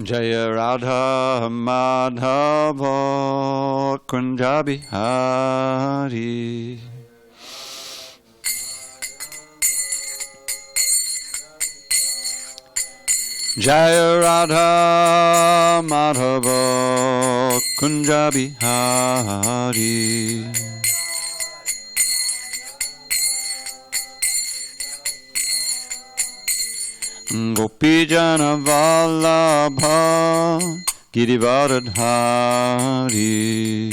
Jaya Radha Madhava Kunja Bihari. Jaya Radha Madhava Kunja Bihari. Gopijana Vallabha Girivardhari.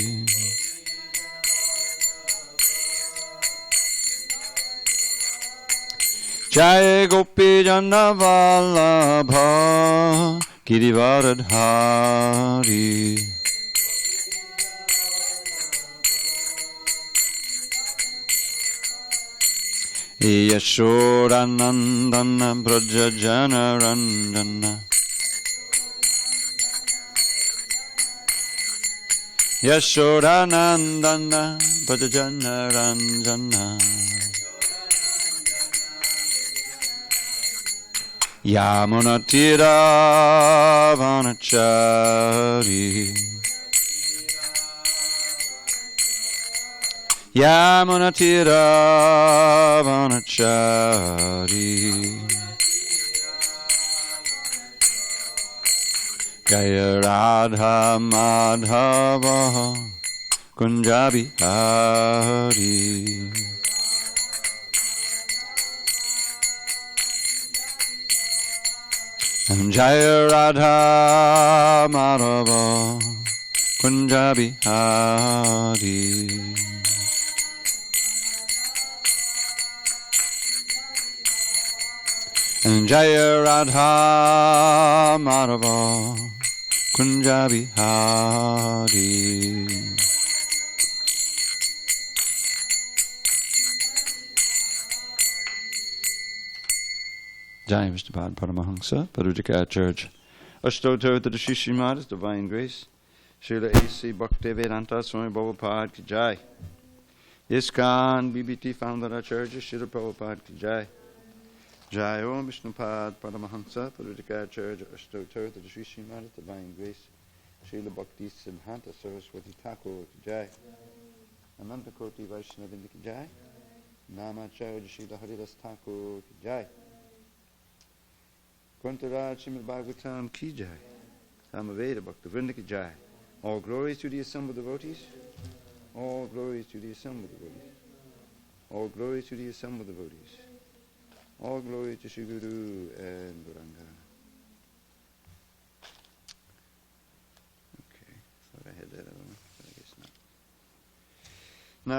Jai Gopijana Vallabha Girivardhari. Yashodanandana Brajajana Randana. Yashodanandana Brajajana Randana. Yamunatira Vanachari. Yamunatira Vanachari. Jaya Radha Madhava Kunja Bihari. Jaya Radha Madhava Kunja Bihari. Jaya Radha Madhava Kunja Bihari. Jai Vishnupad Paramahamsa Parudika Church Ashtotar to the Srimad, His Divine Grace Srila A.C. Bhaktivedanta Swami Prabhupada Ki Jai. ISKCON BBT Founder Acharya Srila Prabhupada Ki Jai. Jai Om Vishnupad Paramahamsa Parudika Church Ashtotar to the Srimad, His Divine Grace Srila Bhakti Siddhanta Saraswati Thakur Ki Jai. Ananta Koti Vaishnavinda Ki Jai. Namacharya Srila Haridas Thakur Ki Jai. Kuntaraj srimadbhagavatam Ki Jai. Samaveda Bhakta Vrinda Ki Jai. All glories to the assembled devotees. All glories to the assembled devotees. All glories to the assembled devotees. All glory to Shri Guru and Gauranga. Okay, thought I had that other one, but I guess not.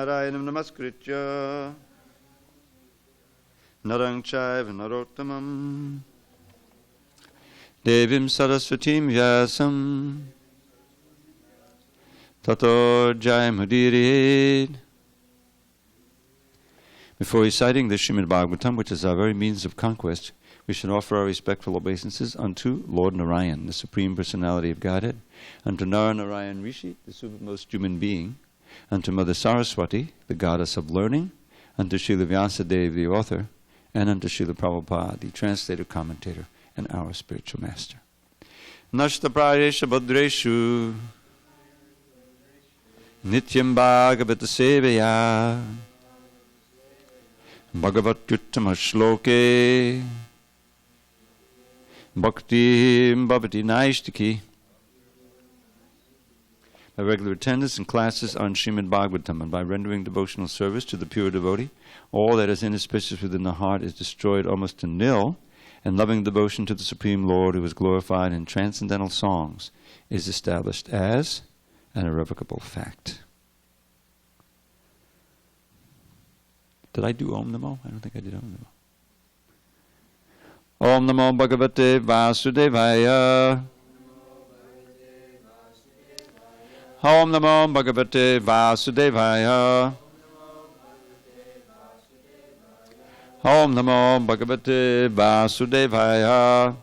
Narayanam namaskritya Narang chaiva narottamam Devim Saraswatim Vyasam Tato Jayamudiried. Before reciting the Srimad Bhagavatam, which is our very means of conquest, we should offer our respectful obeisances unto Lord Narayan, the Supreme Personality of Godhead, unto Narayan Rishi, the supermost human being, unto Mother Saraswati, the goddess of learning, unto Srila Vyasadeva, the author, and unto Srila Prabhupada, the translator, commentator, and our spiritual master. Nashta prayesha bhadreshu nityam bhagavata sevaya bhagavatyuttama shloke bhakti bhavati naishtiki. By regular attendance in classes on Srimad Bhagavatam and by rendering devotional service to the pure devotee, all that is inauspicious within the heart is destroyed almost to nil, and loving devotion to the Supreme Lord, who is glorified in transcendental songs, is established as an irrevocable fact. Did I do Om Namo? I don't think I did Om Namo. Om Namo Bhagavate Vasudevaya. Om Namo Bhagavate Vasudevaya. Om Namo Bhagavate Vasudevaya.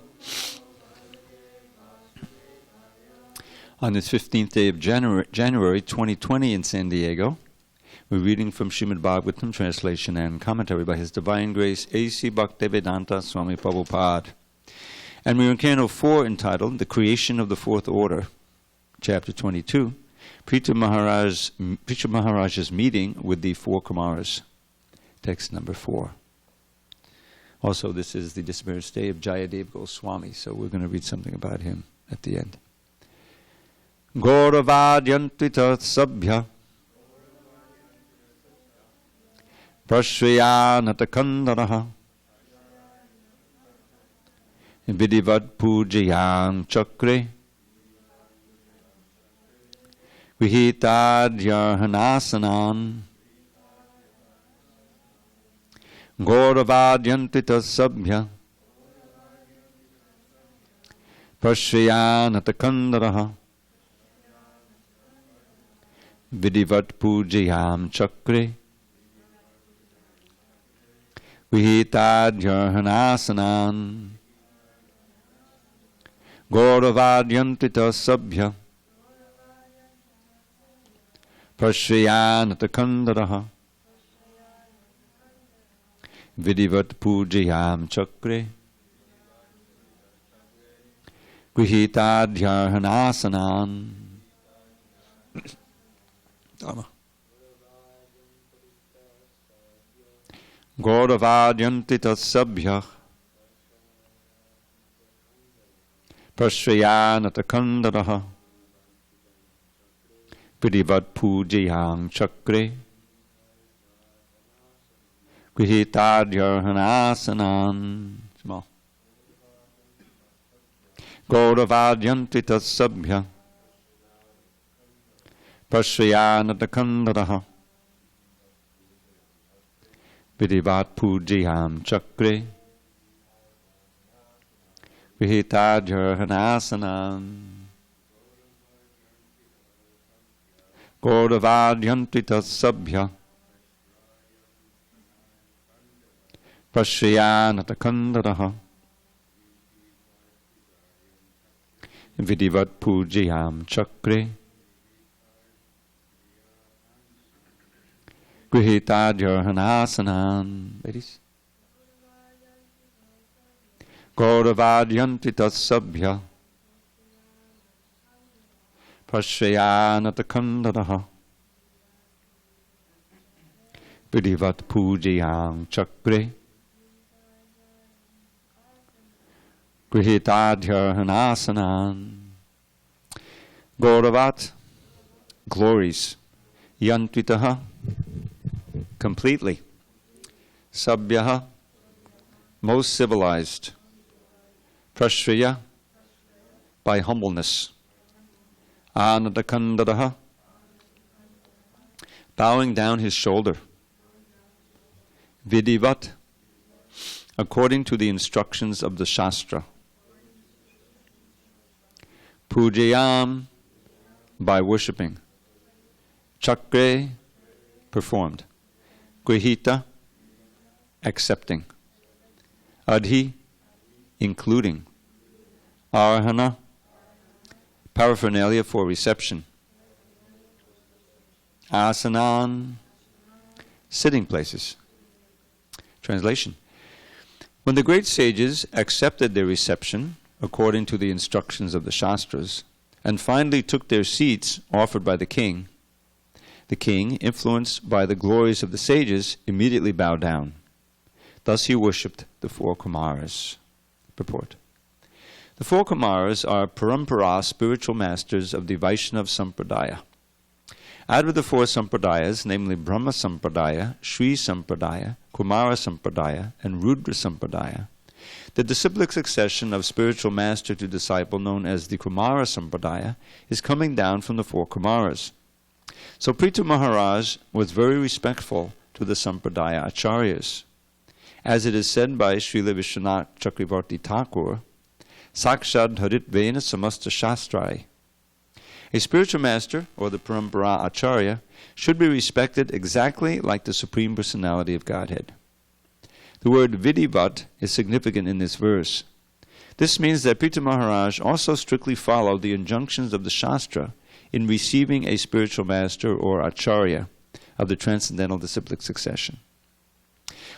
On this 15th day of January 2020 in SanDiego, we're reading from Srimad Bhagavatam, translation and commentary by His Divine Grace A.C. Bhaktivedanta Swami Prabhupada. And we were in Canto 4 entitled The Creation of the Fourth Order, Chapter 22, Prithu Maharaj's meeting with the four Kumaras, text number 4. Also, this is the disappeared stay of JayadevaGoswami, so we're going to read something about him at the end. Gauravadyantvita sabhya prashvayanata vidivat pujayang chakre vihitadyarhanasanan Gauravadyantvita sabhya prashvayanata vidivat pujayam chakre vihitadyarhanasanan Gauravadyantvita sabhya prashvayanata vidivat pujayam chakre grihitadyarhanasanan. Gauravadyantvita sabhya prashvayanata vidivat pujayam chakre grihitadyarhanasanan. Small. Gauravadyantvita sabhya prashvayanata vidivat pujayam chakre vihitadyarhanasanan. Gauravadyantvita sabhya prashvayanata vidivat pujayam chakre grihitadyarhanasanan. Ladies. Gauravadyantvita sabhya prashvayanata vidivat pujayam chakre grihitadyarhanasanan. Gauravat, glories, yantvitaha, completely, sabhyaha, most civilized, prashvaya, by humbleness, anadakandadaha, bowing down his shoulder, vidivat, according to the instructions of the Shastra, pujayam, by worshipping, chakre, performed, grihita, accepting, adhi, including, arhana, paraphernalia for reception, asanan, sitting places. Translation. When the great sages accepted their reception according to the instructions of the Shastras and finally took their seats offered by the king, influenced by the glories of the sages, immediately bowed down. Thus he worshipped the four Kumaras. Purport. The four Kumaras are parampara spiritual masters of the Vaishnava Sampradaya. Out of the four Sampradayas, namely Brahma Sampradaya, Shri Sampradaya, Kumara Sampradaya, and Rudra Sampradaya, the disciplic succession of spiritual master to disciple known as the Kumara Sampradaya is coming down from the four Kumaras. So Prithu Maharaj was very respectful to the Sampradaya Acharyas. As it is said by Srila Vishwanath Chakravarti Thakur, Sakshad Haritvena Samasta Shastrai. A spiritual master, or the Parampara Acharya, should be respected exactly like the Supreme Personality of Godhead. The word vidivat is significant in this verse. This means that Prithu Maharaj also strictly followed the injunctions of the Shastra in receiving a spiritual master or Acharya of the transcendental disciplic succession.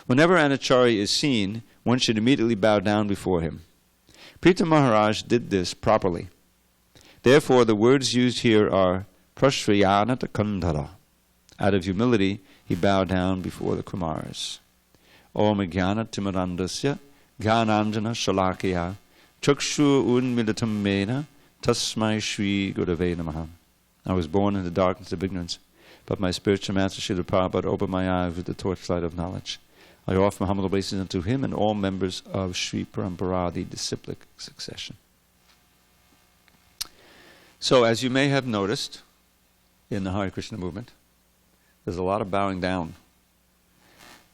Whenever an Acharya is seen, one should immediately bow down before him. Pritha Maharaj did this properly. Therefore, the words used here are prashriyanata kandhara. Out of humility, he bowed down before the Kumars. Om jnana timarandasya jnananjana shalakya chakshu unmilitam mena tasmai shri gurave namaha. I was born in the darkness of ignorance, but my spiritual master Srila Prabhupada opened my eyes with the torchlight of knowledge. I offer my humble obeisance unto him and all members of Sri Parampara, the disciplic succession. So, as you may have noticed in the Hare Krishna movement, there's a lot of bowing down.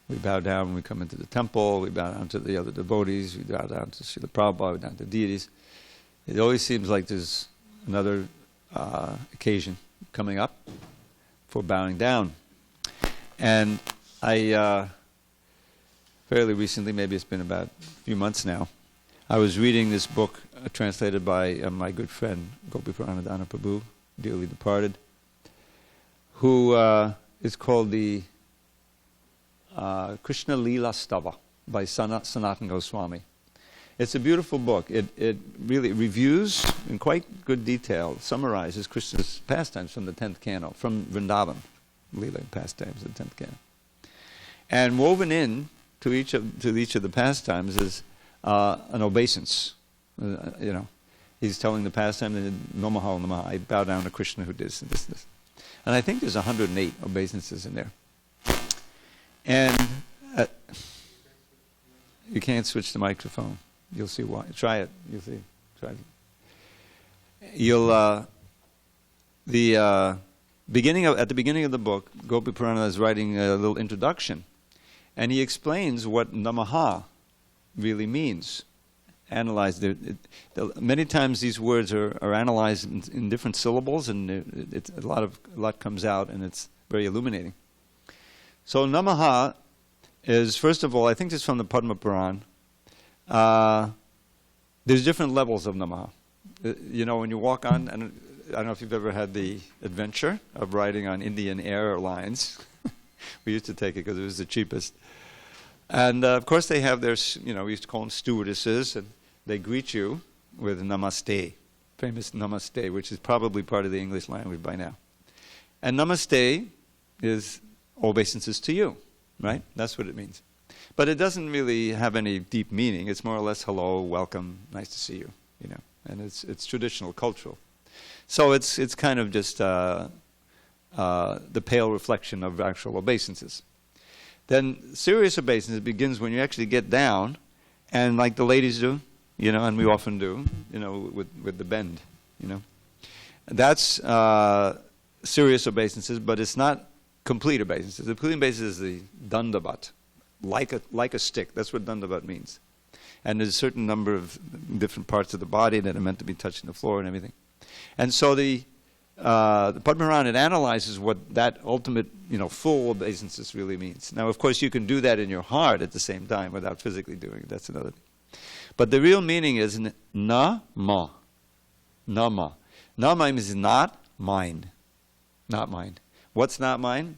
We bow down when we come into the temple, we bow down to the other devotees, we bow down to Srila Prabhupada, we bow down to deities. It always seems like there's another occasion coming up for bowing down. And I, fairly recently, maybe it's been about a few months now, I was reading this book translated by my good friend Gopi Pranadhana Prabhu, dearly departed, who is called the Krishna Leela Stava by Sanatana Goswami. It's a beautiful book. It really reviews in quite good detail, summarizes Krishna's pastimes from the 10th canto, from Vrindavan, Leela pastimes, the 10th canto. And woven in to each of the pastimes is an obeisance. He's telling the pastime, Namaha, Namaha, I bow down to Krishna who did this and this and this. And I think there's 108 obeisances in there. And you can't switch the microphone. You'll see why. Try it. You'll see. Try it. At the beginning of the book, Gopi Purana is writing a little introduction, and he explains what Namaha really means. Analyzed. Many times these words are analyzed in different syllables, and a lot comes out, and it's very illuminating. So Namaha is, first of all, I think this is from the Padma Puran. There's different levels of Namaha. When you walk on, and I don't know if you've ever had the adventure of riding on Indian Airlines. We used to take it because it was the cheapest. And of course they have their, we used to call them stewardesses, and they greet you with namaste, famous namaste, which is probably part of the English language by now. And namaste is obeisances to you, right? That's what it means. But it doesn't really have any deep meaning. It's more or less hello, welcome, nice to see you, and it's traditional, cultural. So it's kind of just the pale reflection of actual obeisances. Then serious obeisance begins when you actually get down, and like the ladies do, and we often do, with the bend, That's serious obeisances, but it's not complete obeisances. The complete obeisance is the dandavat, like a stick. That's what dandavat means. And there's a certain number of different parts of the body that are meant to be touching the floor and everything. And so the Padmapuran, it analyzes what that ultimate, full obeisances really means. Now, of course, you can do that in your heart at the same time without physically doing it. That's another thing. But the real meaning is na-ma. Na-ma. Na-ma means not mine. Not mine. What's not mine?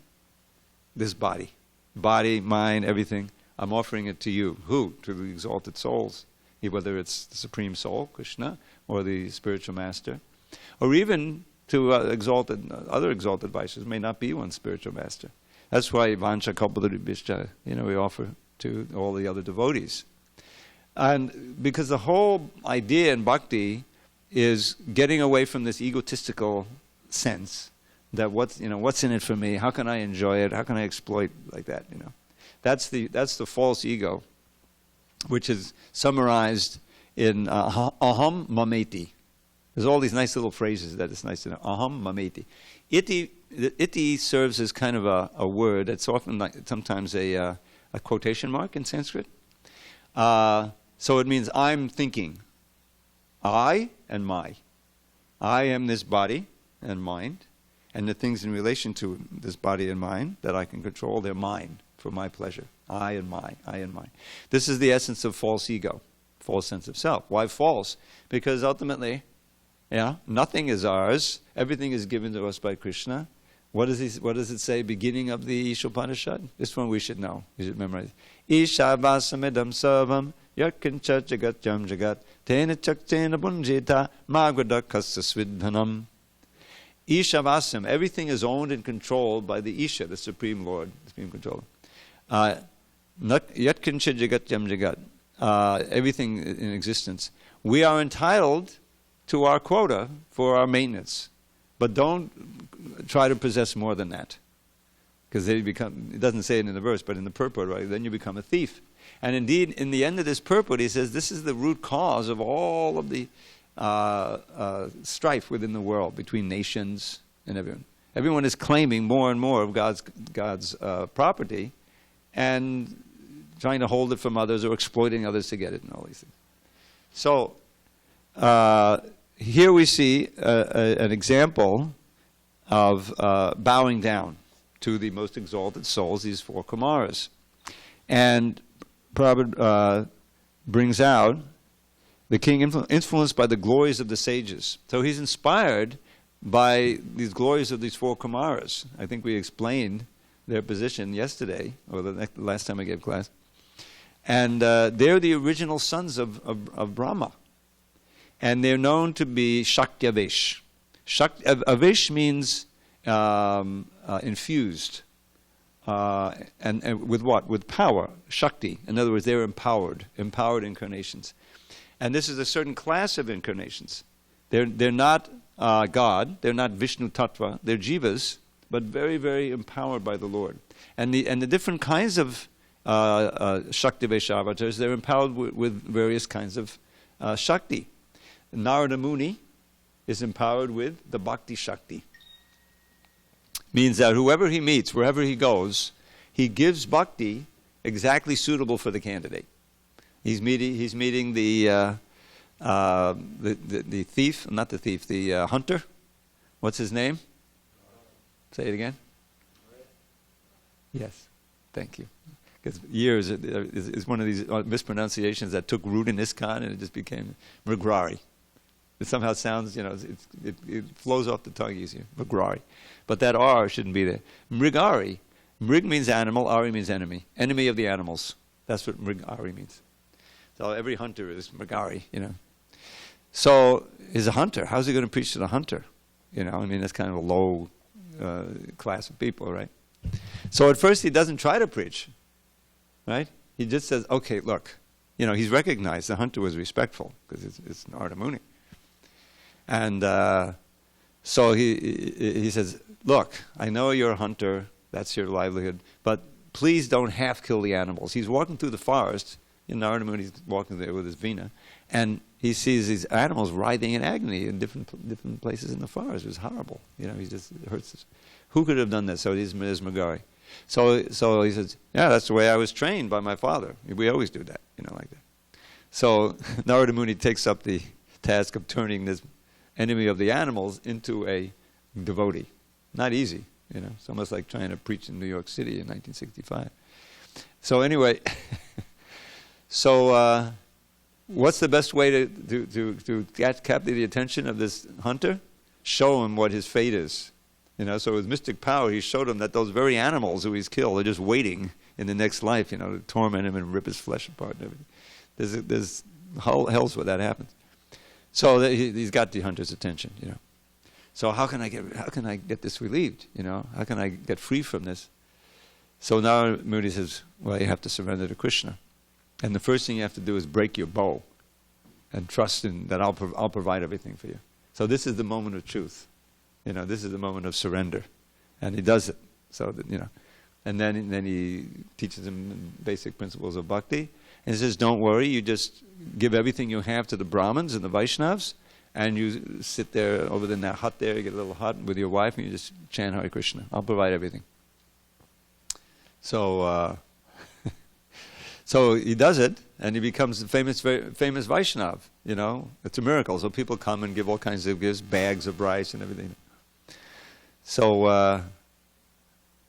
This body. Body, mind, everything. I'm offering it to you. Who? To the exalted souls. Whether it's the Supreme Soul, Krishna, or the spiritual master. Or even to other exalted Vaishnavas. May not be one spiritual master. That's why Vancha Kalpatarubhishcha, we offer to all the other devotees. And because the whole idea in bhakti is getting away from this egotistical sense that what's in it for me? How can I enjoy it? How can I exploit like that? That's the false ego, which is summarized in aham mameti. There's all these nice little phrases that it's nice to know. Aham mameti. Iti serves as kind of a word. It's often sometimes a quotation mark in Sanskrit. So it means I'm thinking. I and my. I am this body and mind. And the things in relation to this body and mind that I can control, they're mine for my pleasure. I and my. This is the essence of false ego, false sense of self. Why false? Because ultimately, nothing is ours. Everything is given to us by Krishna. What does it say, beginning of the Ishopanishad? This one we should know. We should memorize. Isha vasamidam sarvam yakincha jagat jam jagat tena chaktena bunjeta magvada kassa svidhanam. Ishavasam, everything is owned and controlled by the Isha, the Supreme Lord, the Supreme Controller. Yatkincha jagat yam jagat, everything in existence. We are entitled to our quota for our maintenance, but don't try to possess more than that. Because it doesn't say it in the verse, but in the purport, right? Then you become a thief. And indeed, in the end of this purport, he says this is the root cause of all of the strife within the world between nations and everyone. Everyone is claiming more and more of God's property and trying to hold it from others or exploiting others to get it and all these things. So here we see an example of bowing down to the most exalted souls, these four Kumaras. And Prabhupada brings out the king influenced by the glories of the sages. So he's inspired by these glories of these four Kumaras. I think we explained their position yesterday, or the last time I gave class. And they're the original sons of Brahma. And they're known to be Shakti-avesh. Avesh means infused. And with what? With power, Shakti. In other words, they're empowered incarnations. And this is a certain class of incarnations. They're not God, they're not Vishnu Tattva, they're jivas, but very, very empowered by the Lord. And the different kinds of Shakti-vesh avatars, they're empowered with various kinds of Shakti. Narada Muni is empowered with the Bhakti Shakti. Means that whoever he meets, wherever he goes, he gives Bhakti exactly suitable for the candidate. He's meeting the thief, not the thief, the hunter. What's his name? Say it again. Yes, thank you. Because years is one of these mispronunciations that took root in ISKCON, and it just became Mrigrari. It somehow sounds, it flows off the tongue easier. Mrigrari, but that R shouldn't be there. Mrigari. Mrig means animal. Ari means enemy. Enemy of the animals. That's what Mrigari means. So every hunter is Mrigari, So he's a hunter. How's he going to preach to the hunter? That's kind of a low class of people, right? So at first he doesn't try to preach, right? He just says, okay, look. He's recognized the hunter was respectful because it's Narada Muni. And so he says, look, I know you're a hunter. That's your livelihood. But please don't half kill the animals. He's walking through the forest. Narada Muni's walking there with his Veena, and he sees these animals writhing in agony in different places in the forest. It was horrible. He just hurts us. Who could have done this? So he's Mrigari. So he says, yeah, that's the way I was trained by my father. We always do that, like that. So Narada Muni takes up the task of turning this enemy of the animals into a devotee. Not easy, It's almost like trying to preach in New York City in 1965. So anyway... So, what's the best way to capture the attention of this hunter? Show him what his fate is. So with mystic power, he showed him that those very animals who he's killed are just waiting in the next life, to torment him and rip his flesh apart and everything. There's hell's where that happens. So he's got the hunter's attention, So how can I get this relieved? How can I get free from this? So now Muni says, well, you have to surrender to Krishna. And the first thing you have to do is break your bow and trust in that I'll provide everything for you. So this is the moment of truth. This is the moment of surrender. And he does it. So that, and then he teaches him basic principles of bhakti. And he says, don't worry, you just give everything you have to the Brahmins and the Vaishnavas, and you sit there over in that hut there, you get a little hut with your wife, and you just chant Hare Krishna. I'll provide everything. So... So he does it, and he becomes the famous Vaishnav, It's a miracle. So people come and give all kinds of gifts, bags of rice and everything. So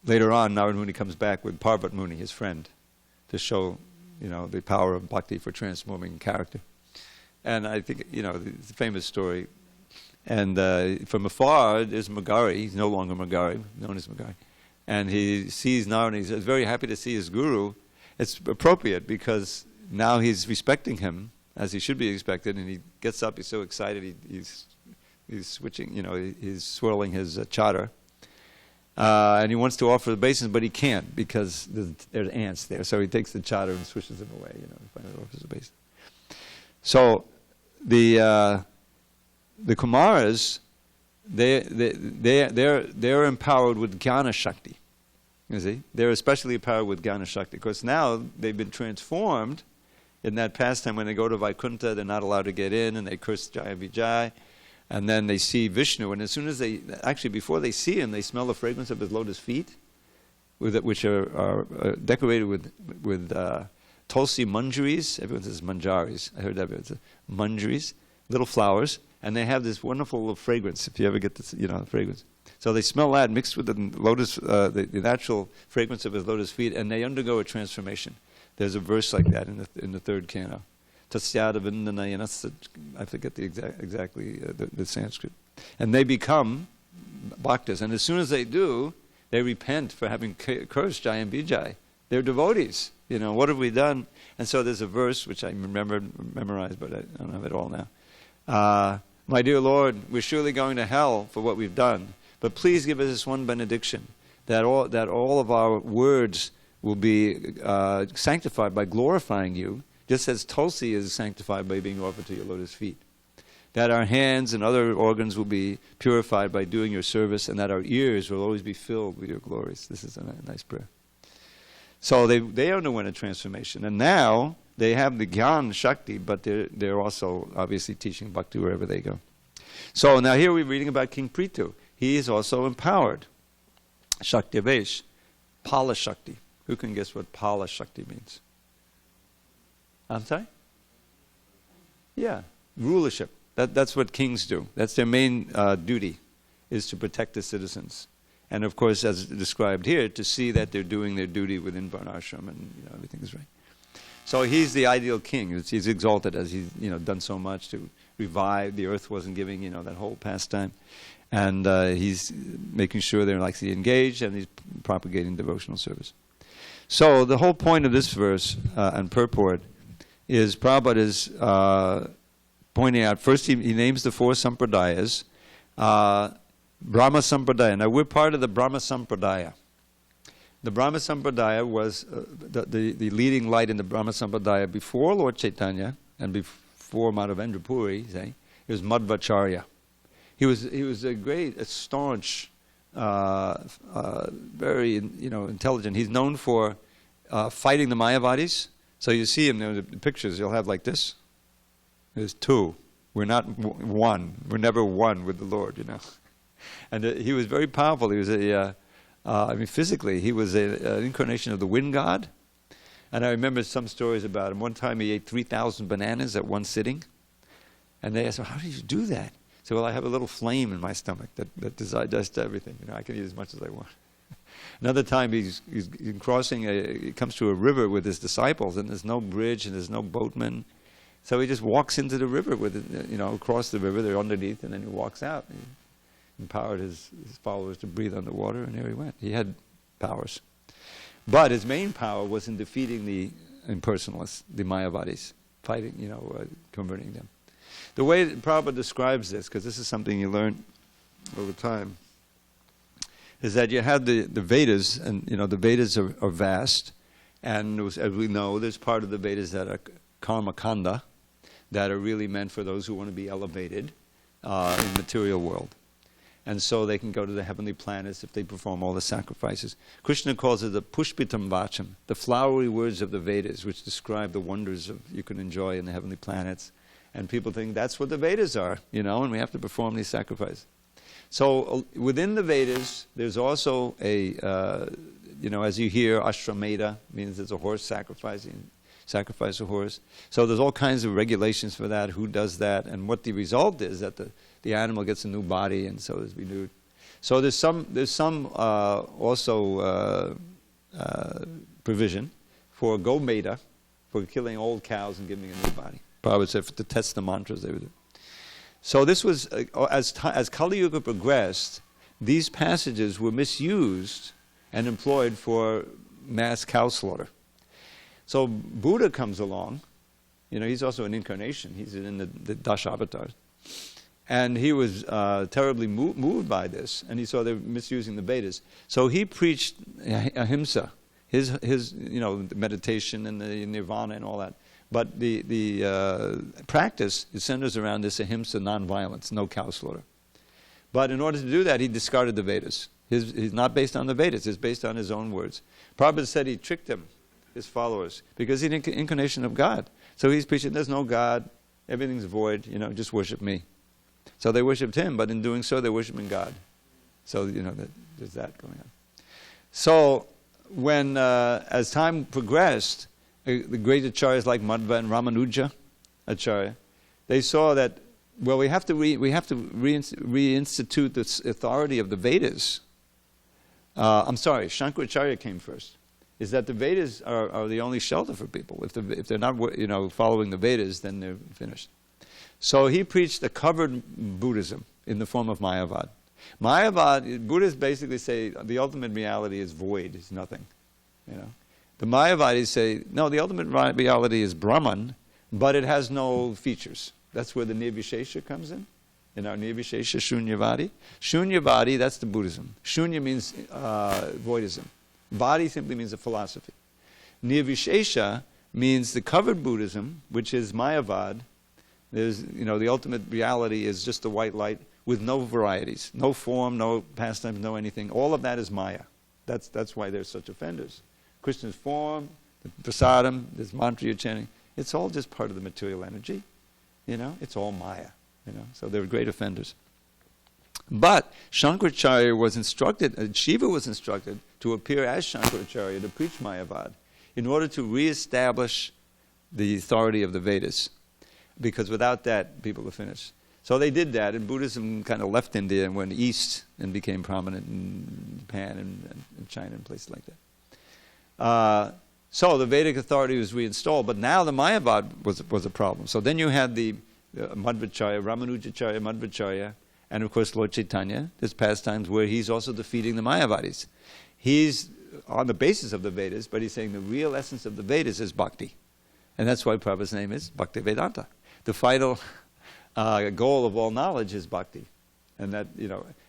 later on, Narada Muni comes back with Parvat Muni, his friend, to show, the power of bhakti for transforming character. And I think, it's a famous story. And from afar, there's Mrigari. He's no longer Mrigari, known as Mrigari. And he sees Narada, and he's very happy to see his guru. It's appropriate because now he's respecting him as he should be expected, and he gets up, he's so excited, he's switching, he's swirling his chadar. And he wants to offer the obeisance, but he can't because there's ants there. So he takes the chadar and swishes them away, finally offers obeisance. So the Kumaras, they're empowered with Jnana Shakti. You see, they're especially empowered with Jnana Shakti because now they've been transformed. In that pastime, when they go to Vaikuntha, they're not allowed to get in, and they curse Jaya Vijay, and then they see Vishnu, and as soon as before they see him, they smell the fragrance of his lotus feet, which are decorated with tulsi manjaris. Everyone says manjaris. I heard that. It's manjaris, little flowers, and they have this wonderful fragrance. If you ever get this, fragrance. So they smell that mixed with the lotus, the natural fragrance of his lotus feet, and they undergo a transformation. There's a verse like that in the third canto. Tasyada Vindanayanasa, I forget exactly the Sanskrit. And they become bhaktas. And as soon as they do, they repent for having cursed Jaya and Vijay. They're devotees. What have we done? And so there's a verse which I memorized, but I don't have it all now. My dear Lord, we're surely going to hell for what we've done. But please give us this one benediction, that all of our words will be sanctified by glorifying you, just as Tulsi is sanctified by being offered to your lotus feet. That our hands and other organs will be purified by doing your service, and that our ears will always be filled with your glories. This is a nice prayer. So they underwent a transformation, and now they have the Gyan Shakti, but they're also obviously teaching Bhakti wherever they go. So now here we're reading about King Prithu. He is also empowered. Shakti Vesh, Pala Shakti. Who can guess what Pala Shakti means? I'm sorry? Yeah, rulership. That's what kings do. That's their main duty, is to protect the citizens. And of course, as described here, to see that they're doing their duty within Varnashram and everything is right. So he's the ideal king. He's exalted as he's done so much to revive. The earth wasn't giving that whole pastime. And he's making sure they're likely engaged, and he's propagating devotional service. So the whole point of this verse and purport is Prabhupada is pointing out, first he names the four sampradayas, Brahma Sampradaya. Now we're part of the Brahma Sampradaya. The Brahma Sampradaya was the leading light in the Brahma Sampradaya before Lord Chaitanya and before Madhavendra Puri, it was Madhvacharya. He was a staunch, very intelligent. He's known for fighting the Mayavadis. So you see him in the pictures. You'll have like this. There's two. We're not one. We're never one with the Lord. And he was very powerful. He was physically, he was an incarnation of the wind god. And I remember some stories about him. One time he ate 3,000 bananas at one sitting. And they asked him, "How did you do that?" He said, "Well, I have a little flame in my stomach that digests everything. I can eat as much as I want." Another time he's crossing, he comes to a river with his disciples, and there's no bridge and there's no boatman. So he just walks into the river across the river, they're underneath, and then he walks out. He empowered his followers to breathe underwater, and there he went. He had powers. But his main power was in defeating the impersonalists, the Mayavadis, fighting, converting them. The way that Prabhupada describes this, because this is something you learn over time, is that you have the Vedas, and the Vedas are vast, and as we know, there's part of the Vedas that are karma kanda, that are really meant for those who want to be elevated in the material world. And so they can go to the heavenly planets if they perform all the sacrifices. Krishna calls it the pushpitam vacham, the flowery words of the Vedas, which describe the wonders you can enjoy in the heavenly planets. And people think that's what the Vedas are, and we have to perform these sacrifices. So within the Vedas, there's also as you hear, Ashramedha means there's a horse sacrifice a horse. So there's all kinds of regulations for that, who does that, and what the result is that the animal gets a new body and so is renewed. So there's some also provision for Gomeda, for killing old cows and giving a new body. Prabhupada said to test the mantras they would do. So this was, as Kali Yuga progressed, these passages were misused and employed for mass cow slaughter. So Buddha comes along, He's also an incarnation. He's in the Dasha avatars. And he was terribly moved by this, and he saw they were misusing the Vedas. So he preached ahimsa, his meditation and the nirvana and all that. But the practice, it centers around this ahimsa, non-violence, no cow slaughter. But in order to do that, he discarded the Vedas. He's not based on the Vedas, it's based on his own words. Prabhupada said he tricked them, his followers, because he's an incarnation of God. So he's preaching, there's no God, everything's void, just worship me. So they worshipped him, but in doing so, they're worshiping God. So, there's that going on. So, when, as time progressed, the great acharyas like Madhva and Ramanuja Acharya, they saw that, well, we have to reinstitute the authority of the Vedas. Shankaracharya came first. Is that the Vedas are the only shelter for people. If they're not, following the Vedas, then they're finished. So he preached a covered Buddhism in the form of Mayavad. Mayavad, Buddhists basically say the ultimate reality is void, is nothing. The Mayavadis say, no, the ultimate reality is Brahman, but it has no features. That's where the Nirvishesha comes in our Nirvishesha Shunyavadi. Shunyavadi, that's the Buddhism. Shunya means voidism. Vadi simply means a philosophy. Nirvishesha means the covered Buddhism, which is Mayavad. There's, the ultimate reality is just the white light with no varieties, no form, no pastimes, no anything. All of that is Maya. That's why they're such offenders. Krishna's form, the prasadam, this mantra you're chanting, it's all just part of the material energy. It's all Maya. So they're great offenders. But Shankaracharya was instructed, Shiva was instructed to appear as Shankaracharya to preach Mayavad in order to reestablish the authority of the Vedas. Because without that, people are finished. So they did that, and Buddhism kind of left India and went east and became prominent in Japan and China and places like that. So the Vedic authority was reinstalled, but now the Mayavad was a problem. So then you had the Madhvacharya, Ramanujacharya, Madhvacharya, and of course Lord Chaitanya. There's pastimes where he's also defeating the Mayavadis. He's on the basis of the Vedas, but he's saying the real essence of the Vedas is bhakti. And that's why Prabhupada's name is Bhakti Vedanta. The final goal of all knowledge is bhakti. And that,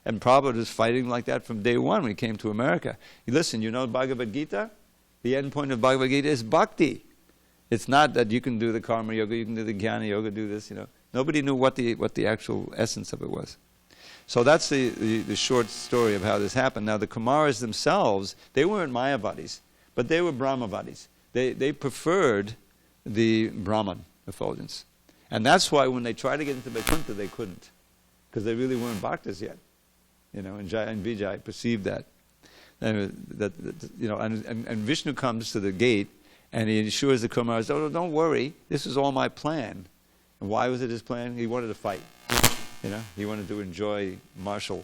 and Prabhupada was fighting like that from day one when he came to America. Listen, Bhagavad Gita? The end point of Bhagavad Gita is bhakti. It's not that you can do the karma yoga, you can do the jnana yoga, do this, Nobody knew what the actual essence of it was. So that's the short story of how this happened. Now the Kumaras themselves, they weren't Mayavadis, but they were Brahmavadis. They preferred the Brahman effulgence. And that's why when they tried to get into Vaikuntha, they couldn't. Because they really weren't bhaktas yet. And Jaya and Vijay perceived that. And Vishnu comes to the gate and he assures the Kumaras, oh, don't worry, this is all my plan. And why was it his plan? He wanted to fight. He wanted to enjoy martial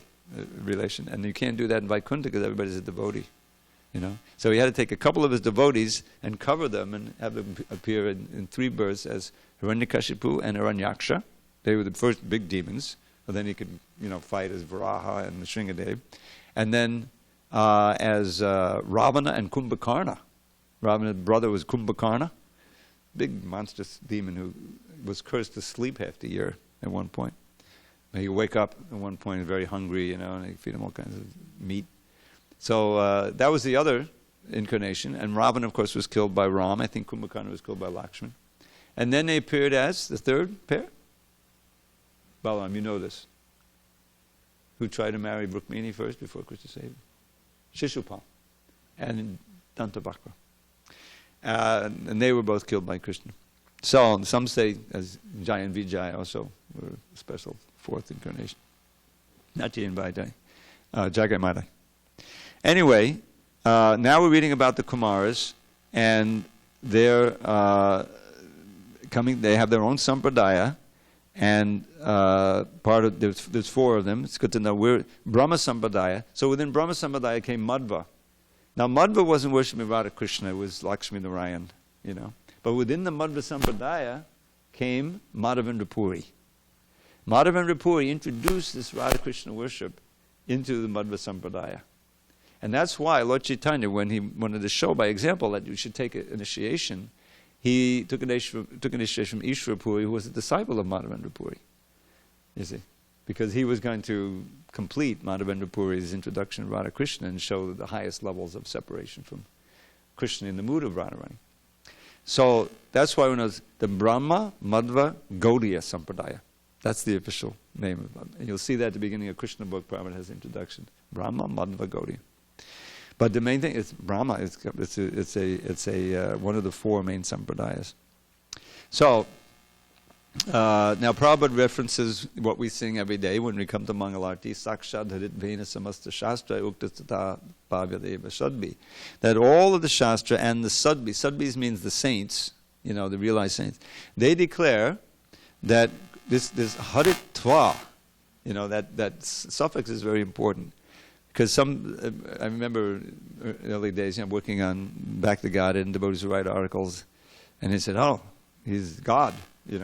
relation. And you can't do that in Vaikuntha because everybody's a devotee. So he had to take a couple of his devotees and cover them and have them appear in 3 births as Hiranyakashipu and Hiranyaksha. They were the first big demons. And then he could, fight as Varaha and Shringadev. And then as Ravana and Kumbhakarna. Ravana's brother was Kumbhakarna, big monstrous demon who was cursed to sleep half the year at one point. He would wake up at one point very hungry, and they feed him all kinds of meat. So that was the other incarnation. And Ravana, of course, was killed by Ram. I think Kumbhakarna was killed by Lakshman. And then they appeared as the third pair. Balaram, you know this. Who tried to marry Rukmini first before Krishna saved him? Shishupal and Dantabhakra. And they were both killed by Krishna. So some say, as Jaya and Vijay also were a special 4th incarnation. Not Jaya and Vijay. Jagai Madai. Anyway, now we're reading about the Kumaras, and they're coming. They have their own sampradaya, and part of there's 4 of them. It's good to know we're Brahma sampradaya. So within Brahma sampradaya came Madhva. Now Madhva wasn't worshiping Radha Krishna; it was Lakshmi Narayan, But within the Madhva sampradaya came Madhavendra Puri. Madhavendra Puri introduced this Radha Krishna worship into the Madhva sampradaya. And that's why Lord Chaitanya, when he wanted to show by example that you should take an initiation, he took initiation from Ishvara Puri, who was a disciple of Madhavendra Puri. You see, because he was going to complete Madhavendra Puri's introduction of Radha Krishna and show the highest levels of separation from Krishna in the mood of Radharani. So that's why when it was the Brahma Madhva Gaudiya Sampradaya. That's the official name of it. And you'll see that at the beginning of Krishna book, Prabhupada has introduction. Brahma Madhva Gaudiya. But the main thing is Brahma. It's one of the four main sampradayas. So now Prabhupada references what we sing every day when we come to Mangalarti. Sakshad Harit Vena Samasta Shastra Uktastata Bhavyadeva Sadbi. That all of the Shastra and the Sadbi, Sadbis means the saints, the realized saints, they declare that this Haritva, that suffix is very important. Because I remember early days, working on Back to God, and devotees would write articles, and he said, "Oh, he's God," He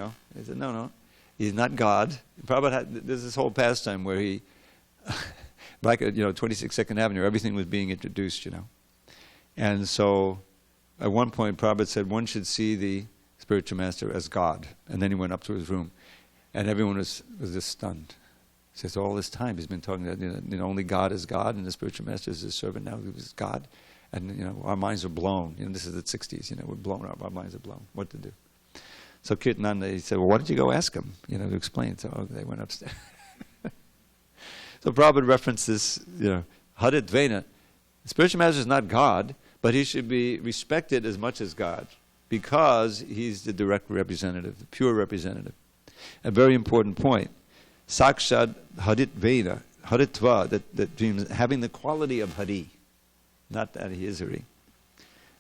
said, "No, he's not God." Prabhupada there's this whole pastime where he, back at 26 Second Avenue, everything was being introduced, and so at one point Prabhupada said one should see the spiritual master as God, and then he went up to his room, and everyone was just stunned. He says, all this time he's been talking that only God is God, and the spiritual master is his servant. Now he was God, and our minds are blown. This is the 60s. We're blown up. Our minds are blown. What to do? So Kirtananda, he said, well, why don't you go ask him? To explain. So they went upstairs. So Prabhupada references, Harit Vena. The spiritual master is not God, but he should be respected as much as God, because he's the direct representative, the pure representative. A very important point. Sakshad Harit Veda, Haritva, that means having the quality of Hari, not that he is Hari.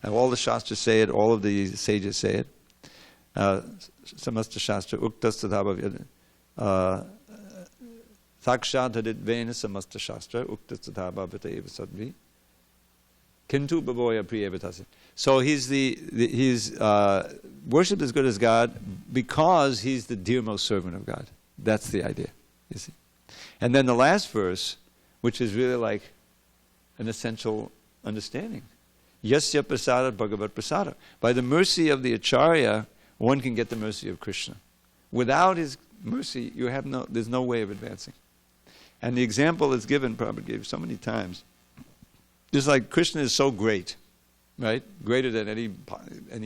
And all the Shastras say it, all of the sages say it. Samasta Shastra, Uktastadhabha, Sakshad Harit Vena Samasta Shastra, Uktastadhabha Vitayeva Sadvi, Kintu Bhavoya Priyavatasi. So he's worshipped as good as God because he's the dearmost servant of God. That's the idea, you see. And then the last verse, which is really like an essential understanding. Yasya prasada bhagavat prasada. By the mercy of the Acharya, one can get the mercy of Krishna. Without his mercy, there's no way of advancing. And the example is given, Prabhupada gave so many times. Just like Krishna is so great, right? Greater than any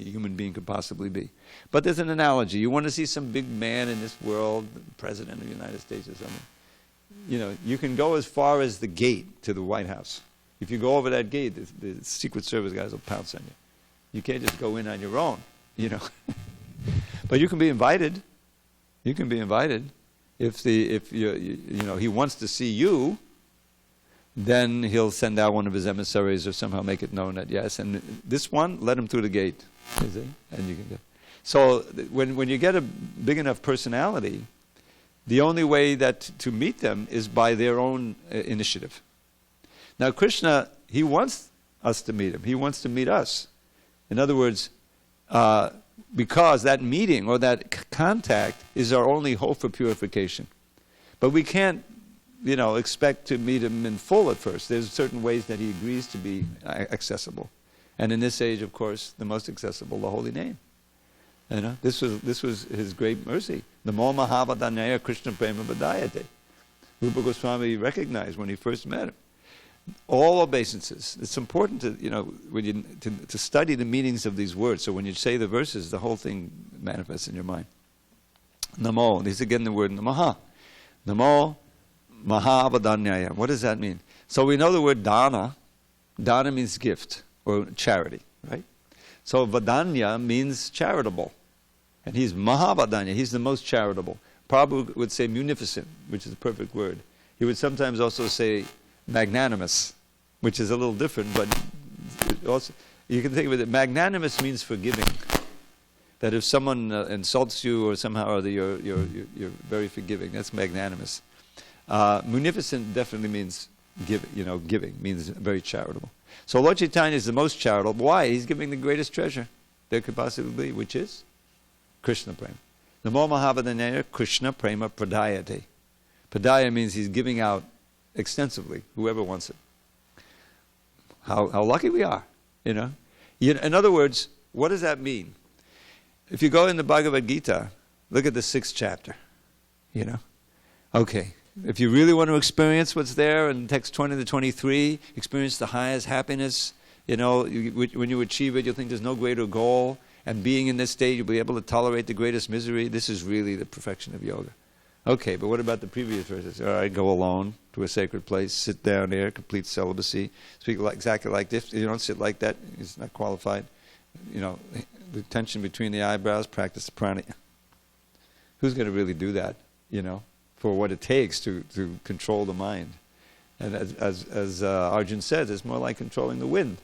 human being could possibly be. But there's an analogy. You want to see some big man in this world, President of the United States or something. You can go as far as the gate to the White House. If you go over that gate, the Secret Service guys will pounce on you. You can't just go in on your own, But you can be invited. You can be invited. If he wants to see you, then he'll send out one of his emissaries or somehow make it known that yes, and this one, let him through the gate, you see, and you can go. So when you get a big enough personality, the only way that to meet them is by their own initiative. Now Krishna, he wants us to meet him. He wants to meet us. In other words, because that meeting or that contact is our only hope for purification. But we can't expect to meet him in full at first. There's certain ways that he agrees to be accessible. And in this age, of course, the most accessible, the holy name. This was his great mercy. Namo Mahavadanyaya Krishna Prema Vadayate. Rupa Goswami recognized when he first met him. All obeisances. It's important to study the meanings of these words. So when you say the verses, the whole thing manifests in your mind. Namo. This is again the word Namaha. Namo Mahavadanyaya. What does that mean? So we know the word dana. Dana means gift or charity, right? So Vadanya means charitable. And he's Mahavadanya. He's the most charitable. Prabhupada would say munificent, which is a perfect word. He would sometimes also say magnanimous, which is a little different, but also you can think of it. Magnanimous means forgiving. That if someone insults you or somehow or other, you're very forgiving. That's magnanimous. Munificent definitely means giving, means very charitable. So Lord Chaitanya is the most charitable. Why? He's giving the greatest treasure there could possibly be, which is Krishna Prema. Namo Mahavadanyaya Krishna Prema Pradayate. Pradaya means he's giving out extensively, whoever wants it. How lucky we are, In other words, what does that mean? if you go in the Bhagavad Gita, look at the 6th chapter, Okay, if you really want to experience what's there in text 20 to 23, experience the highest happiness, when you achieve it, you'll think there's no greater goal, and being in this state, you'll be able to tolerate the greatest misery. This is really the perfection of yoga. Okay, but what about the previous verses? All right, go alone to a sacred place, sit down there, complete celibacy, speak exactly like this. You don't sit like that, it's not qualified. The tension between the eyebrows, practice pranayama. Who's going to really do that, for what it takes to control the mind? And as Arjun says, it's more like controlling the wind.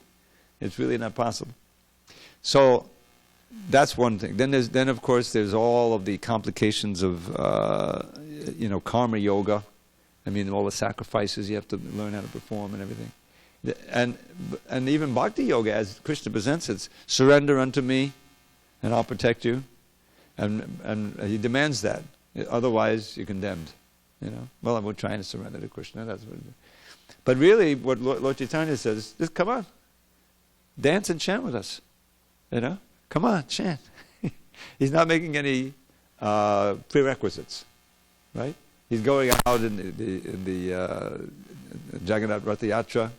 It's really not possible. So that's one thing. Then of course there's all of the complications of karma yoga. I mean, all the sacrifices you have to learn how to perform and everything. And even bhakti yoga, as Krishna presents it, surrender unto me and I'll protect you. And he demands that. Otherwise you're condemned. Well, we're trying to surrender to Krishna. That's what it is. But really, what Lord Chaitanya says, just come on, dance and chant with us. Come on, chant. He's not making any prerequisites, right? He's going out in the Jagannath Ratha Yatra.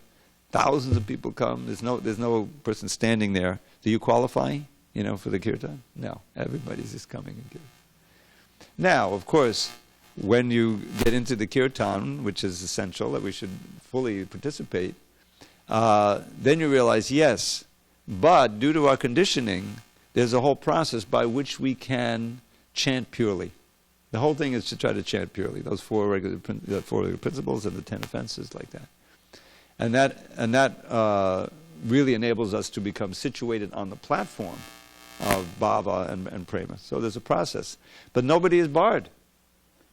Thousands of people come. There's no person standing there. Do you qualify, for the kirtan? No, everybody's just coming and kirtan. Now, of course, when you get into the kirtan, which is essential, that we should fully participate, then you realize, yes, but due to our conditioning, there's a whole process by which we can chant purely. The whole thing is to try to chant purely, those four regular principles and the 10 offenses like that. And that really enables us to become situated on the platform of bhava and prema. So there's a process. But nobody is barred.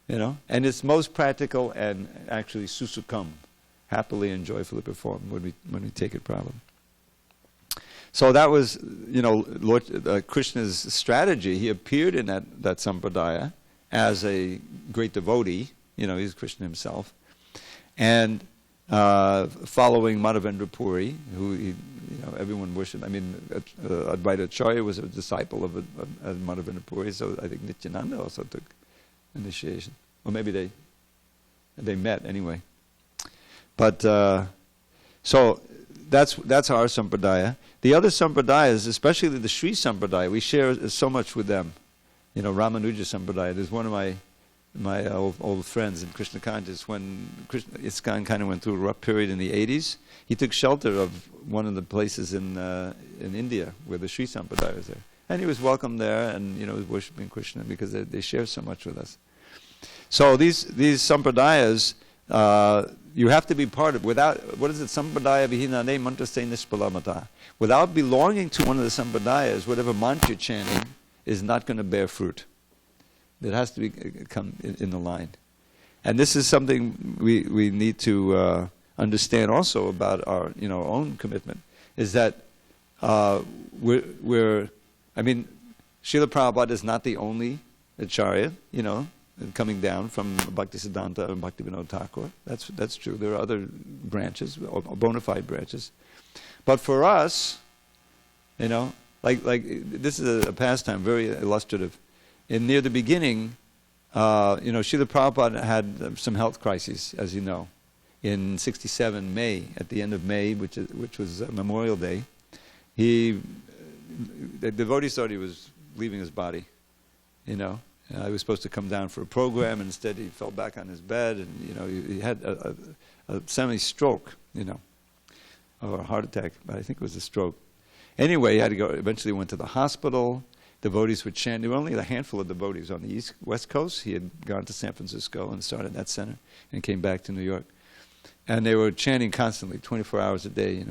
And it's most practical and actually susukam, happily and joyfully performed when we take it properly. So that was, Lord Krishna's strategy. He appeared in that sampradaya as a great devotee. He's Krishna himself, and following Madhavendra Puri, who everyone worshipped. I mean, Advaita Acharya was a disciple of Madhavendra Puri, so I think Nityananda also took initiation, or maybe they met anyway. But so that's our sampradaya. The other sampradayas, especially the Sri sampradaya, we share so much with them. Ramanuja sampradaya. There's one of my old friends in Krishna consciousness. When ISKCON kind of went through a rough period in the 80s, he took shelter of one of the places in India where the Sri sampradaya is there. And he was welcome there, and he was worshiping Krishna because they share so much with us. So these sampradayas, you have to be part of. Without, what is it? Sampradaya vihinane mantraste nishpalamata. Without belonging to one of the sampradayas, whatever mantra you're chanting is not going to bear fruit. It has to come in the line. And this is something we need to understand also about our own commitment, is that we're I mean, Srila Prabhupada is not the only acharya, coming down from Bhaktisiddhanta and Bhaktivinoda Thakur. That's true. There are other branches, or bona fide branches. But for us, like this is a pastime, very illustrative. Near the beginning, Srila Prabhupada had some health crises, as you know. In '67 May, at the end of May, which was Memorial Day, the devotees thought he was leaving his body, he was supposed to come down for a program, and instead he fell back on his bed, and he had a semi-stroke, or a heart attack, but I think it was a stroke. Anyway, he had to go. Eventually went to the hospital. Devotees would chant. There were only a handful of devotees on the West Coast. He had gone to San Francisco and started that center, and came back to New York. And they were chanting constantly, 24 hours a day,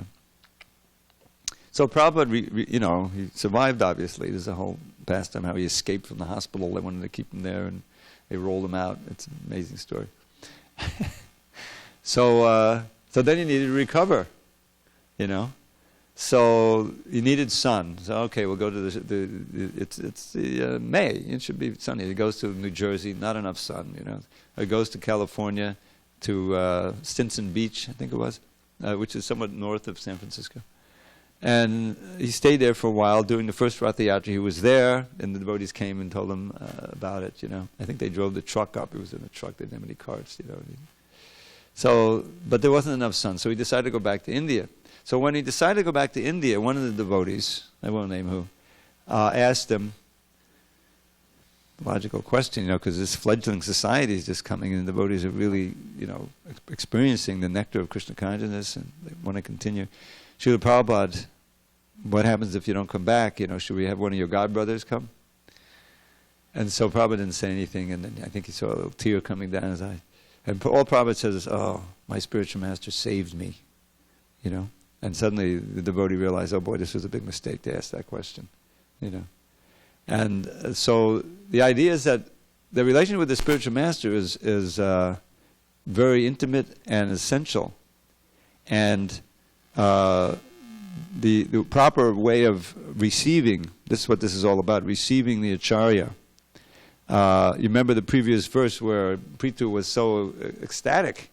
So Prabhupada, he survived, obviously. There's a whole pastime how he escaped from the hospital. They wanted to keep him there, and they rolled him out. It's an amazing story. So then he needed to recover, So he needed sun. So okay, we'll go to it's May. It should be sunny. He goes to New Jersey, not enough sun, He goes to California, to Stinson Beach, I think it was, which is somewhat north of San Francisco. And he stayed there for a while. During the first Rath Yatra, he was there, and the devotees came and told him about it, I think they drove the truck up. It was in a truck. They didn't have any carts, So, but there wasn't enough sun, so he decided to go back to India. So when he decided to go back to India, one of the devotees, I won't name who, asked him, logical question, because this fledgling society is just coming, and the devotees are really, experiencing the nectar of Krishna consciousness, and they want to continue. Srila Prabhupada, what happens if you don't come back? Should we have one of your godbrothers come? And so Prabhupada didn't say anything, and then I think he saw a little tear coming down his eye. And all Prabhupada says is, "Oh, my spiritual master saved me," And suddenly the devotee realized, "Oh boy, this was a big mistake to ask that question," And so the idea is that the relationship with the spiritual master is very intimate and essential, and the proper way of receiving, this is what this is all about, receiving the Acharya. You remember the previous verse where Prithu was so ecstatic,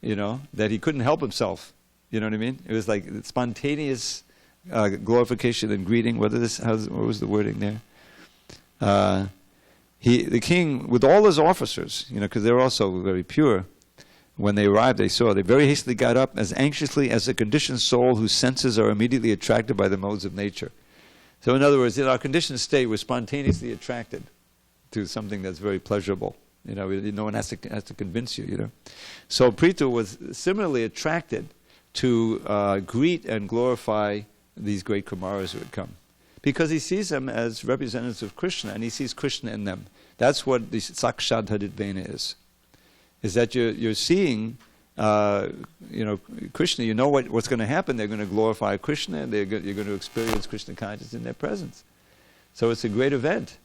that he couldn't help himself. You know what I mean? It was like spontaneous glorification and greeting. What was the wording there? The king, with all his officers, because they're also very pure, when they arrived, they very hastily got up, as anxiously as a conditioned soul whose senses are immediately attracted by the modes of nature. So in other words, in our conditioned state, we're spontaneously attracted to something that's very pleasurable. No one has to convince you, So Prithu was similarly attracted to greet and glorify these great Kumaras who had come, because he sees them as representatives of Krishna, and he sees Krishna in them. That's what the Sakshat Hadidvena is that you're seeing, Krishna. You know what's going to happen. They're going to glorify Krishna, and you're going to experience Krishna consciousness in their presence. So it's a great event.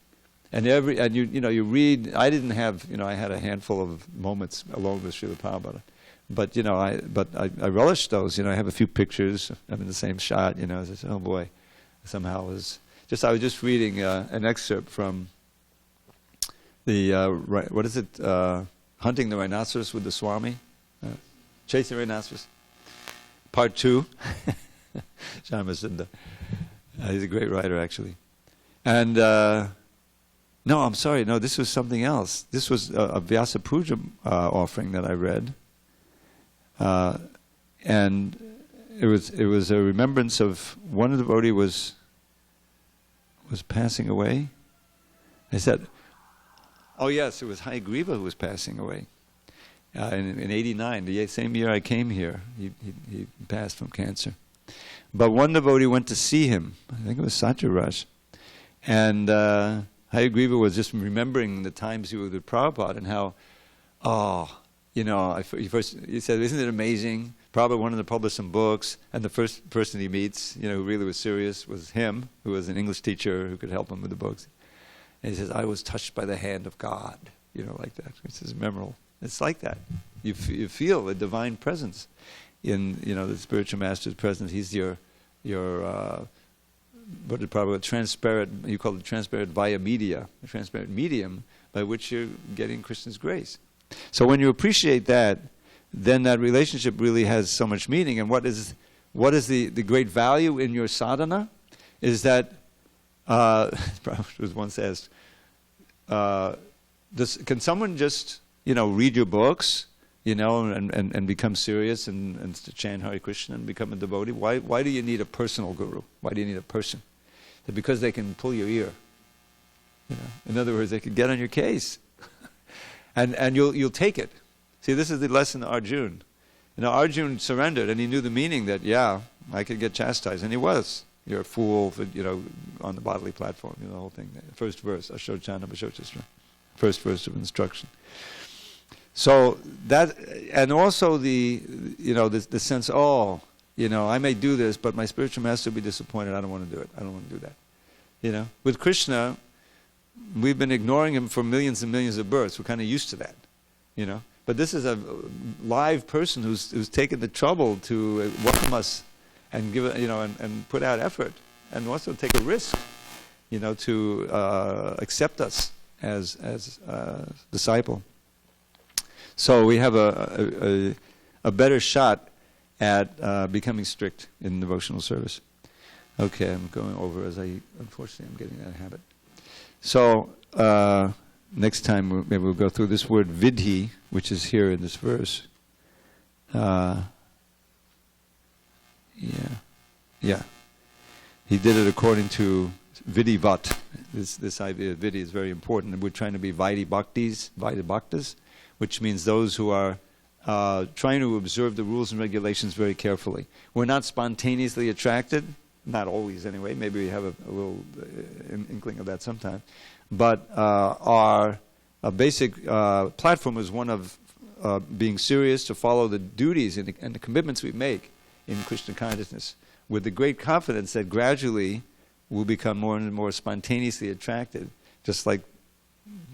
And you read. I didn't have, I had a handful of moments alone with Srila Prabhupada, but I relished those. I have a few pictures. I'm in the same shot. I said, oh boy, somehow I was just reading an excerpt from the what is it? Hunting the Rhinoceros with the Swami, Chasing Rhinoceros, Part 2. Shamasinda. He's a great writer, actually. And no, I'm sorry. No, this was something else. This was a Vyasa Puja offering that I read, and it was a remembrance of one of the devotee was passing away. I said, oh yes, it was Hayagriva who was passing away in '89, the same year I came here. He passed from cancer. But one devotee went to see him. I think it was Satyaraj, and Hayagriva was just remembering the times he was with Prabhupada and how, he said, isn't it amazing? Prabhupada wanted to publish some books, and the first person he meets, who really was serious, was him, who was an English teacher who could help him with the books. And he says, I was touched by the hand of God, like that. It's just memorable. It's like that. You feel a divine presence in, the spiritual master's presence. He's your what did Prabhupada, transparent, you call it transparent via media, a transparent medium by which you're getting Krishna's grace. So when you appreciate that, then that relationship really has so much meaning. And what is the great value in your sadhana is that, Prabhupada was once asked, can someone just, read your books, and become serious and chant Hare Krishna and become a devotee? Why do you need a personal guru? Why do you need a person? Because they can pull your ear. In other words, they can get on your case, and you'll take it. See, this is the lesson of Arjuna. Arjuna surrendered, and he knew the meaning that I could get chastised, and he was. You're a fool, for, on the bodily platform. The whole thing. First verse, Ashochana Bashochasra. First verse of instruction. So that, and also the sense, I may do this, but my spiritual master will be disappointed. I don't want to do it. I don't want to do that. With Krishna, we've been ignoring him for millions and millions of births. We're kind of used to that. But this is a live person who's taken the trouble to welcome us and give it, and put out effort, and also take a risk, to accept us as disciple. So we have a better shot at becoming strict in devotional service. Okay, I'm going over as unfortunately I'm getting that habit. So, next time maybe we'll go through this word vidhi, which is here in this verse. Yeah. He did it according to vidhivat. This idea of vidhi is very important, and we're trying to be vaidhi bhaktas, which means those who are trying to observe the rules and regulations very carefully. We're not spontaneously attracted, not always anyway, maybe we have a little inkling of that sometime, but our basic platform is one of being serious to follow the duties and the commitments we make in Krishna consciousness, with the great confidence that gradually we'll become more and more spontaneously attracted, just like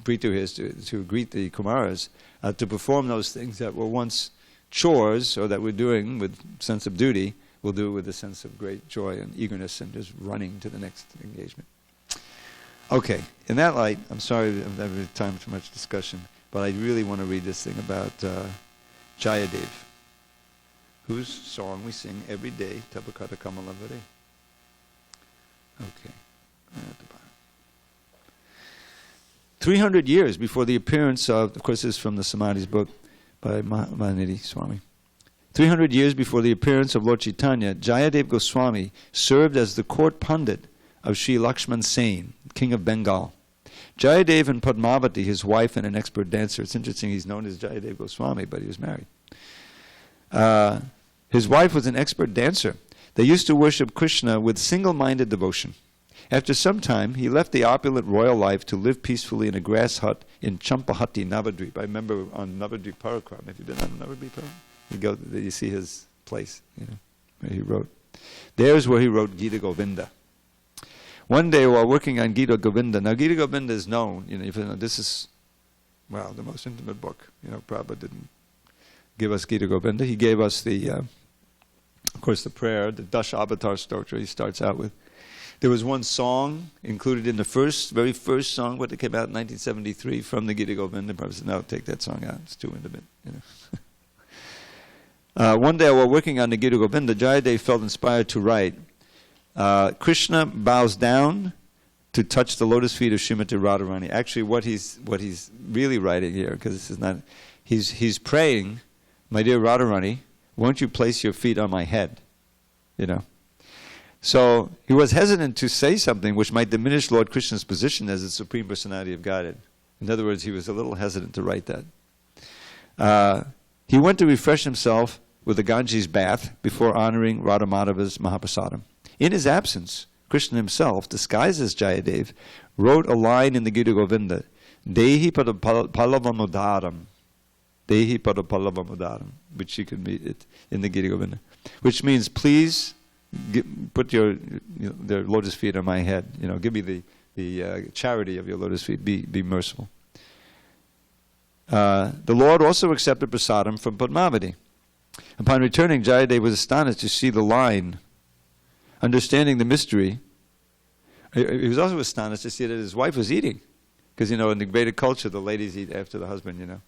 Prithu is to greet the Kumaras, to perform those things that were once chores, or that we're doing with sense of duty, we'll do it with a sense of great joy and eagerness and just running to the next engagement. Okay, in that light, I'm sorry I'm having time for much discussion, but I really want to read this thing about Jayadev, whose song we sing every day, Tabakata Kamalavare. Okay, at the bottom. 300 years before the appearance of course this is from the Samadhi's book by Mahanidhi Swami. 300 years before the appearance of Lord Chaitanya, JayadevaGoswami served as the court pundit of Sri Lakshman Sen, king of Bengal. Jayadev and Padmavati, his wife and an expert dancer. It's interesting, he's known as JayadevaGoswami, but he was married. His wife was an expert dancer. They used to worship Krishna with single-minded devotion. After some time, he left the opulent royal life to live peacefully in a grass hut in Champahati, Navadvip. I remember on Navadvip Parakram. Have you been on Navadvip Parakram? You see his place, where he wrote. There's where he wrote Gita Govinda. One day while working on Gita Govinda, now Gita Govinda is known, this is, the most intimate book. Prabhupada didn't give us Gita Govinda. He gave us of course the prayer, the Dash Avatar Stotra he starts out with. There was one song included in the very first song, what came out in 1973 from the Gita Govinda. Prabhupada said, no, take that song out, it's too intimate. One day while working on the Gita Govinda, Jayadev felt inspired to write, Krishna bows down to touch the lotus feet of Srimati Radharani. Actually, what he's really writing here, because this is not, he's praying, my dear Radharani, won't you place your feet on my head? So he was hesitant to say something which might diminish Lord Krishna's position as the Supreme Personality of Godhead. In other words, he was a little hesitant to write that. He went to refresh himself with a Ganges bath before honoring Radha Madhava's Mahaprasadam. In his absence, Krishna himself, disguised as Jayadev, wrote a line in the Gita Govinda, Dehi Padapalavamudaram. Dehi Padapalavamudaram, which you can read it in the Gita Govinda, which means, please put their lotus feet on my head. Give me the charity of your lotus feet. Be merciful. The Lord also accepted prasadam from Padmavati. Upon returning, Jayadev was astonished to see the line. Understanding the mystery, he was also astonished to see that his wife was eating. Because, in the Vedic culture, the ladies eat after the husband,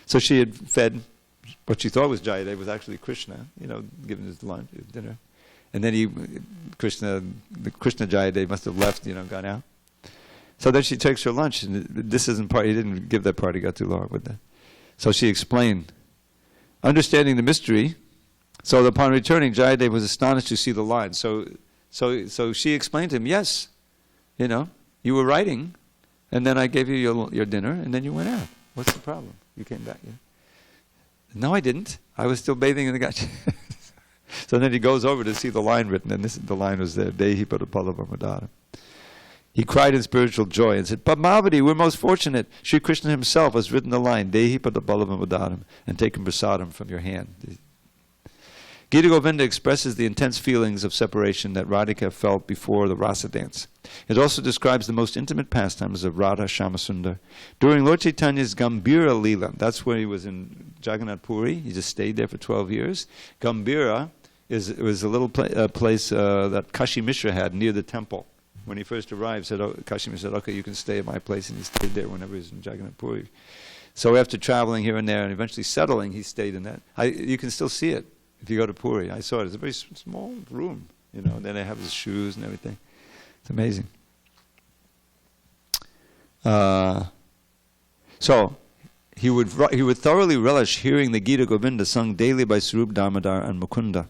So she had fed what she thought was Jayadev, was actually Krishna, given his lunch, dinner. And then Krishna Jayadev must have left, gone out. So then she takes her lunch, and this isn't part, he didn't give that part, he got too long with that. So she explained, understanding the mystery, so upon returning, Jayadev was astonished to see the line. So she explained to him, yes, you were writing, and then I gave you your dinner, and then you went out. What's the problem? You came back. No, I didn't. I was still bathing in the Ganges. So then he goes over to see the line written, and the line was there, Dehi Padapalavamudaram. He cried in spiritual joy and said, Padmavati, we're most fortunate. Sri Krishna himself has written the line, Dehi Padapalavamudaram, and taken prasadam from your hand. Gita Govinda expresses the intense feelings of separation that Radhika felt before the rasa dance. It also describes the most intimate pastimes of Radha Shamasundar. During Lord Chaitanya's Gambhira Leela, that's where he was in Jagannath Puri, he just stayed there for 12 years. Gambhira was a little place that Kashi Mishra had near the temple. When he first arrived, Kashi Mishra said, okay, you can stay at my place, and he stayed there whenever he was in Jagannath Puri. So after traveling here and there and eventually settling, he stayed in that. You can still see it. If you go to Puri, I saw it. It's a very small room. you know. Then they have his shoes and everything. It's amazing. So he would thoroughly relish hearing the Gita Govinda sung daily by Swarup Damodar and Mukunda.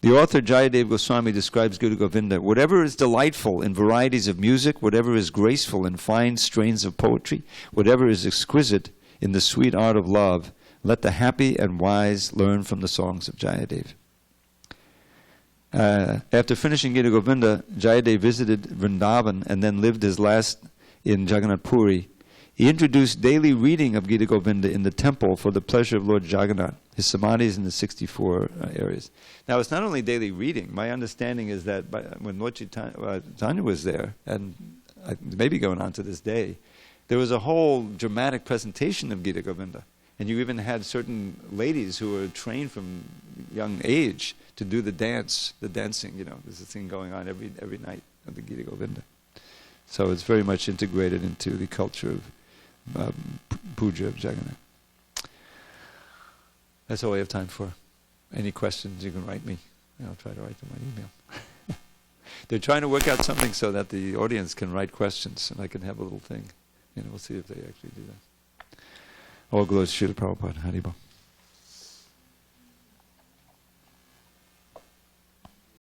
The author Jayadeva Goswami describes Gita Govinda: whatever is delightful in varieties of music, whatever is graceful in fine strains of poetry, whatever is exquisite in the sweet art of love, let the happy and wise learn from the songs of Jayadeva. After finishing Gita Govinda, Jayadeva visited Vrindavan and then lived his last in Jagannath Puri. He introduced daily reading of Gita Govinda in the temple for the pleasure of Lord Jagannath. His samadhi is in the 64 areas. Now, it's not only daily reading. My understanding is that when Lord Chaitanya was there, and maybe going on to this day, there was a whole dramatic presentation of Gita Govinda. And you even had certain ladies who were trained from young age to do the dancing, you know. There's a thing going on every night of the Gita Govinda. So it's very much integrated into the culture of puja of Jagannath. That's all I have time for. Any questions, you can write me. I'll try to write them on email. They're trying to work out something so that the audience can write questions and I can have a little thing. You know, we'll see if they actually do that. All glories to Srila Prabhupada. Haribol.